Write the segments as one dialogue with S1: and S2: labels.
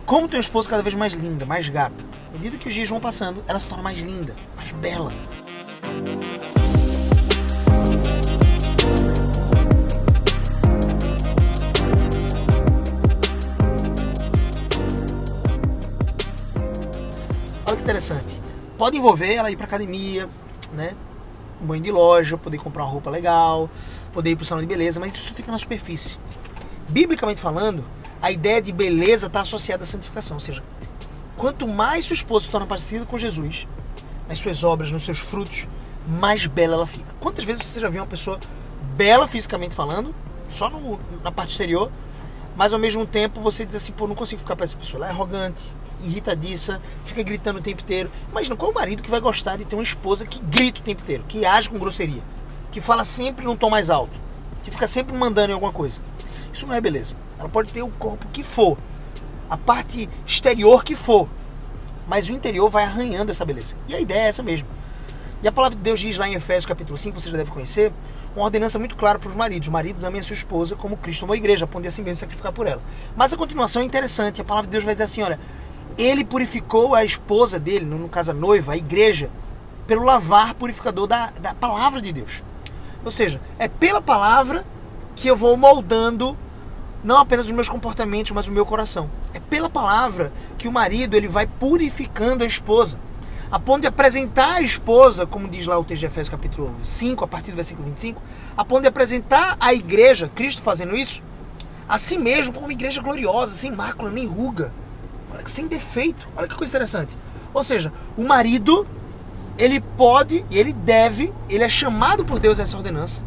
S1: Como ter uma esposa cada vez mais linda, mais gata? À medida que os dias vão passando, ela se torna mais linda, mais bela. Olha que interessante. Pode envolver ela ir pra academia, né? Um banho de loja, poder comprar uma roupa legal, poder ir pro salão de beleza, mas isso fica na superfície. Biblicamente falando, a ideia de beleza está associada à santificação, ou seja, quanto mais sua esposa se torna parecida com Jesus, nas suas obras, nos seus frutos, mais bela ela fica. Quantas vezes você já viu uma pessoa bela fisicamente falando, só na parte exterior, mas ao mesmo tempo você diz assim, pô, não consigo ficar perto dessa pessoa, ela é arrogante, irritadiça, fica gritando o tempo inteiro. Imagina, qual o marido que vai gostar de ter uma esposa que grita o tempo inteiro, que age com grosseria, que fala sempre num tom mais alto, que fica sempre mandando em alguma coisa? Isso não é beleza. Ela pode ter o corpo que for, a parte exterior que for, mas o interior vai arranhando essa beleza. E a ideia é essa mesmo. E a palavra de Deus diz lá em Efésios capítulo 5, você já deve conhecer, uma ordenança muito clara para os maridos. Maridos, amem a sua esposa como Cristo amou a igreja, a ponto de assim mesmo sacrificar por ela. Mas a continuação é interessante. A palavra de Deus vai dizer assim, olha, ele purificou a esposa dele, no caso a noiva, a igreja, pelo lavar purificador da palavra de Deus. Ou seja, é pela palavra que eu vou moldando não apenas os meus comportamentos, mas o meu coração. É pela palavra que o marido ele vai purificando a esposa, a ponto de apresentar a esposa, como diz lá o texto de Efésios capítulo 5, a partir do versículo 25, a ponto de apresentar a igreja, Cristo fazendo isso, a si mesmo como uma igreja gloriosa, sem mácula, nem ruga, sem defeito. Olha que coisa interessante. Ou seja, o marido, ele pode e ele deve, ele é chamado por Deus a essa ordenança,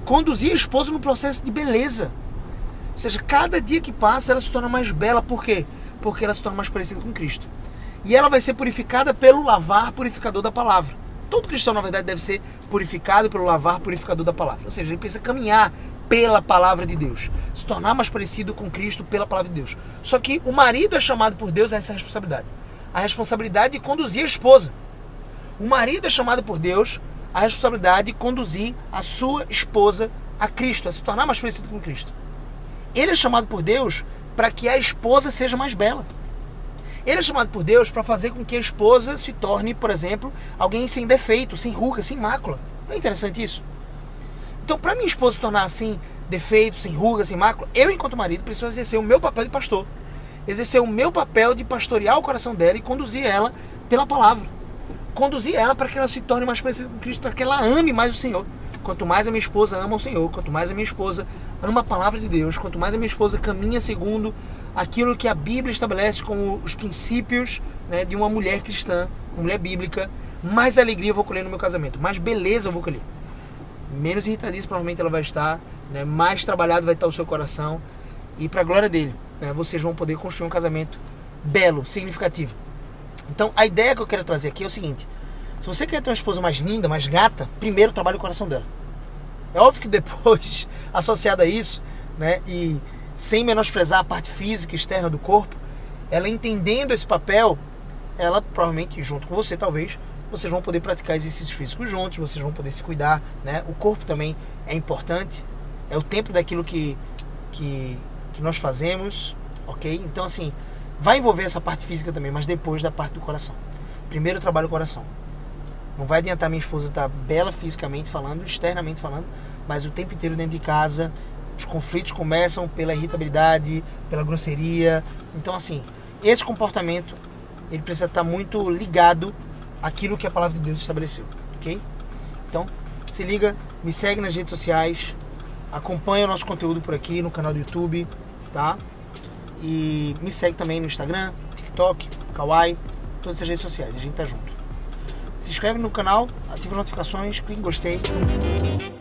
S1: conduzir a esposa no processo de beleza. Ou seja, cada dia que passa ela se torna mais bela. Por quê? Porque ela se torna mais parecida com Cristo. E ela vai ser purificada pelo lavar purificador da palavra. Todo cristão, na verdade, deve ser purificado pelo lavar purificador da palavra. Ou seja, ele precisa caminhar pela palavra de Deus, se tornar mais parecido com Cristo pela palavra de Deus. Só que o marido é chamado por Deus a essa responsabilidade. A responsabilidade de conduzir a esposa. O marido é chamado por Deus a responsabilidade de conduzir a sua esposa a Cristo, a se tornar mais parecido com Cristo. Ele é chamado por Deus para que a esposa seja mais bela. Ele é chamado por Deus para fazer com que a esposa se torne, por exemplo, alguém sem defeito, sem ruga, sem mácula. Não é interessante isso? Então, para minha esposa se tornar assim, defeito, sem ruga, sem mácula, eu, enquanto marido, preciso exercer o meu papel de pastor. Exercer o meu papel de pastorear o coração dela e conduzir ela pela palavra. Conduzir ela para que ela se torne mais parecida com Cristo, para que ela ame mais o Senhor. Quanto mais a minha esposa ama o Senhor, quanto mais a minha esposa ama a palavra de Deus, quanto mais a minha esposa caminha segundo aquilo que a Bíblia estabelece como os princípios, né, de uma mulher cristã, uma mulher bíblica, mais alegria eu vou colher no meu casamento, mais beleza eu vou colher. Menos irritadiça provavelmente ela vai estar, né, mais trabalhado vai estar o seu coração, e para a glória dele, né, vocês vão poder construir um casamento belo, significativo. Então a ideia que eu quero trazer aqui é o seguinte: se você quer ter uma esposa mais linda, mais gata, primeiro trabalhe o coração dela. É óbvio que depois, associado a isso, né, e sem menosprezar a parte física externa do corpo, ela entendendo esse papel, ela provavelmente, junto com você talvez, vocês vão poder praticar exercícios físicos juntos, vocês vão poder se cuidar, né? O corpo também é importante, é o templo daquilo que nós fazemos, ok? Então assim, vai envolver essa parte física também, mas depois da parte do coração. Primeiro eu trabalho o coração. Não vai adiantar minha esposa estar bela fisicamente falando, externamente falando, mas o tempo inteiro dentro de casa, os conflitos começam pela irritabilidade, pela grosseria. Então assim, esse comportamento, ele precisa estar muito ligado àquilo que a palavra de Deus estabeleceu, ok? Então, se liga, me segue nas redes sociais, acompanha o nosso conteúdo por aqui no canal do YouTube, tá? E me segue também no Instagram, TikTok, Kawaii, todas essas redes sociais, a gente tá junto. Se inscreve no canal, ativa as notificações, clique em gostei, tamo junto.